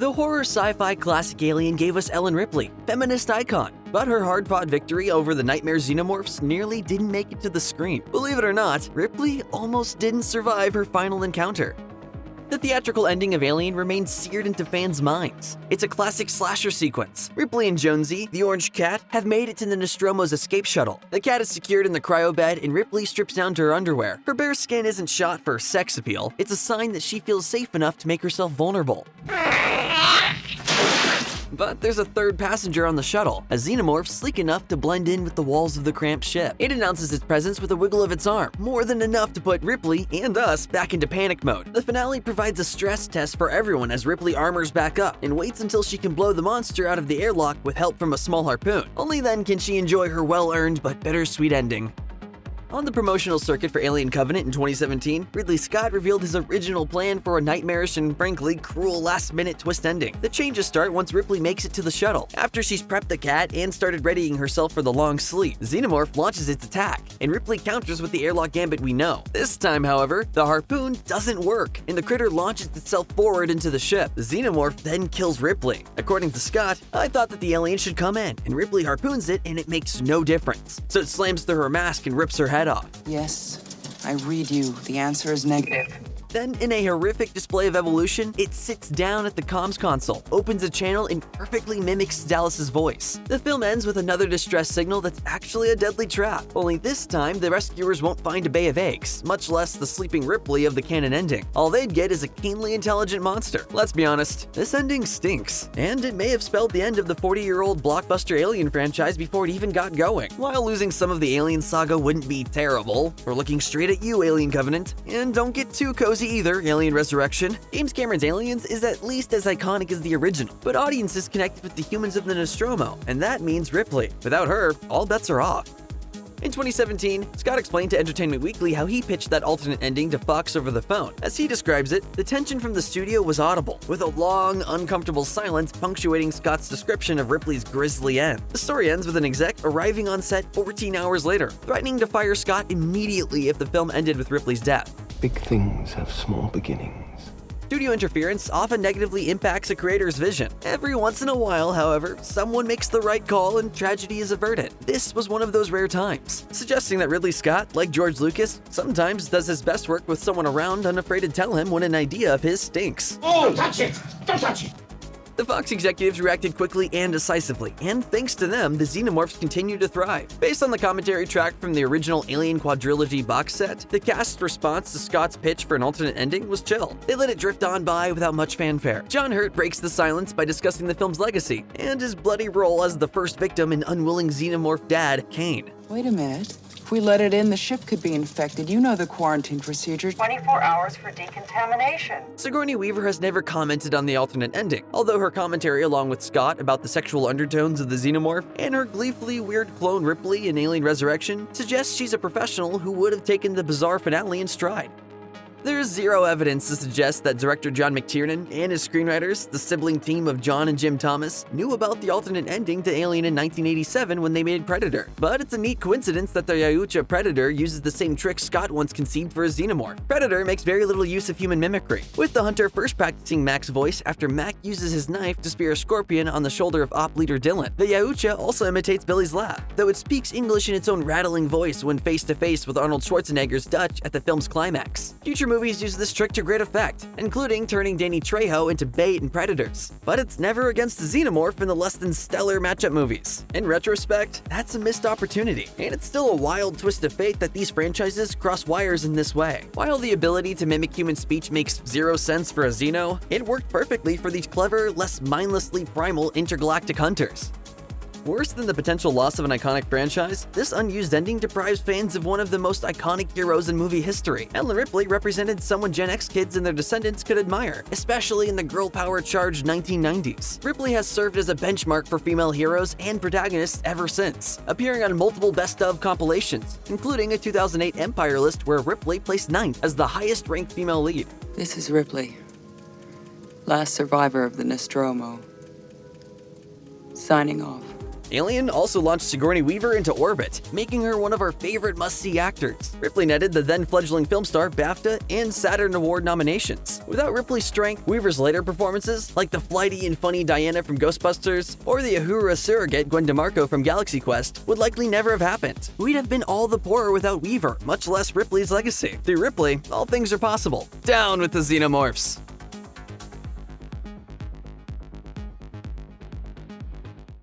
The horror sci-fi classic Alien gave us Ellen Ripley, feminist icon, but her hard-fought victory over the nightmare xenomorphs nearly didn't make it to the screen. Believe it or not, Ripley almost didn't survive her final encounter. The theatrical ending of Alien remains seared into fans' minds. It's a classic slasher sequence. Ripley and Jonesy, the orange cat, have made it to the Nostromo's escape shuttle. The cat is secured in the cryo bed and Ripley strips down to her underwear. Her bare skin isn't shot for sex appeal. It's a sign that she feels safe enough to make herself vulnerable. But there's a third passenger on the shuttle, a xenomorph sleek enough to blend in with the walls of the cramped ship. It announces its presence with a wiggle of its arm, more than enough to put Ripley and us back into panic mode. The finale provides a stress test for everyone as Ripley armors back up and waits until she can blow the monster out of the airlock with help from a small harpoon. Only then can she enjoy her well-earned but bittersweet ending. On the promotional circuit for Alien Covenant in 2017, Ridley Scott revealed his original plan for a nightmarish and frankly cruel last-minute twist ending. The changes start once Ripley makes it to the shuttle. After she's prepped the cat and started readying herself for the long sleep, the xenomorph launches its attack, and Ripley counters with the airlock gambit we know. This time, however, the harpoon doesn't work, and the critter launches itself forward into the ship. The xenomorph then kills Ripley. According to Scott, I thought that the alien should come in, and Ripley harpoons it, and it makes no difference. So it slams through her mask and rips her head off. Yes, I read you. The answer is negative. Then, in a horrific display of evolution, it sits down at the comms console, opens a channel, and perfectly mimics Dallas's voice. The film ends with another distress signal that's actually a deadly trap. Only this time, the rescuers won't find a bay of eggs, much less the sleeping Ripley of the canon ending. All they'd get is a keenly intelligent monster. Let's be honest, this ending stinks. And it may have spelled the end of the 40-year-old blockbuster Alien franchise before it even got going. While losing some of the Alien saga wouldn't be terrible, we're looking straight at you, Alien Covenant. And don't get too cozy either, Alien Resurrection. James Cameron's Aliens is at least as iconic as the original, but audiences connected with the humans of the Nostromo, and that means Ripley. Without her, all bets are off. In 2017, Scott explained to Entertainment Weekly how he pitched that alternate ending to Fox over the phone. As he describes it, the tension from the studio was audible, with a long, uncomfortable silence punctuating Scott's description of Ripley's grisly end. The story ends with an exec arriving on set 14 hours later, threatening to fire Scott immediately if the film ended with Ripley's death. Big things have small beginnings. Studio interference often negatively impacts a creator's vision. Every once in a while, however, someone makes the right call and tragedy is averted. This was one of those rare times, suggesting that Ridley Scott, like George Lucas, sometimes does his best work with someone around unafraid to tell him when an idea of his stinks. Oh, don't touch it! Don't touch it! The Fox executives reacted quickly and decisively, and thanks to them, the xenomorphs continue to thrive. Based on the commentary track from the original Alien Quadrilogy box set, the cast's response to Scott's pitch for an alternate ending was chill. They let it drift on by without much fanfare. John Hurt breaks the silence by discussing the film's legacy and his bloody role as the first victim in unwilling xenomorph dad, Kane. Wait a minute. If we let it in, the ship could be infected. You know the quarantine procedure. 24 hours for decontamination. Sigourney Weaver has never commented on the alternate ending, although her commentary along with Scott about the sexual undertones of the xenomorph and her gleefully weird clone Ripley in Alien Resurrection suggests she's a professional who would have taken the bizarre finale in stride. There's zero evidence to suggest that director John McTiernan and his screenwriters, the sibling team of John and Jim Thomas, knew about the alternate ending to Alien in 1987 when they made Predator. But it's a neat coincidence that the Yautja Predator uses the same trick Scott once conceived for his xenomorph. Predator makes very little use of human mimicry, with the hunter first practicing Mac's voice after Mac uses his knife to spear a scorpion on the shoulder of op leader Dylan. The Yautja also imitates Billy's laugh, though it speaks English in its own rattling voice when face-to-face with Arnold Schwarzenegger's Dutch at the film's climax. Future movies use this trick to great effect, including turning Danny Trejo into bait in Predators. But it's never against the xenomorph in the less than stellar matchup movies. In retrospect, that's a missed opportunity, and it's still a wild twist of fate that these franchises cross wires in this way. While the ability to mimic human speech makes zero sense for a xeno, it worked perfectly for these clever, less mindlessly primal intergalactic hunters. Worse than the potential loss of an iconic franchise, this unused ending deprives fans of one of the most iconic heroes in movie history. Ellen Ripley represented someone Gen X kids and their descendants could admire, especially in the girl power-charged 1990s. Ripley has served as a benchmark for female heroes and protagonists ever since, appearing on multiple best-of compilations, including a 2008 Empire list where Ripley placed 9th as the highest-ranked female lead. This is Ripley, last survivor of the Nostromo. Signing off. Alien also launched Sigourney Weaver into orbit, making her one of our favorite must-see actors. Ripley netted the then-fledgling film star BAFTA and Saturn Award nominations. Without Ripley's strength, Weaver's later performances, like the flighty and funny Diana from Ghostbusters or the Uhura surrogate Gwen DeMarco from Galaxy Quest, would likely never have happened. We'd have been all the poorer without Weaver, much less Ripley's legacy. Through Ripley, all things are possible. Down with the xenomorphs!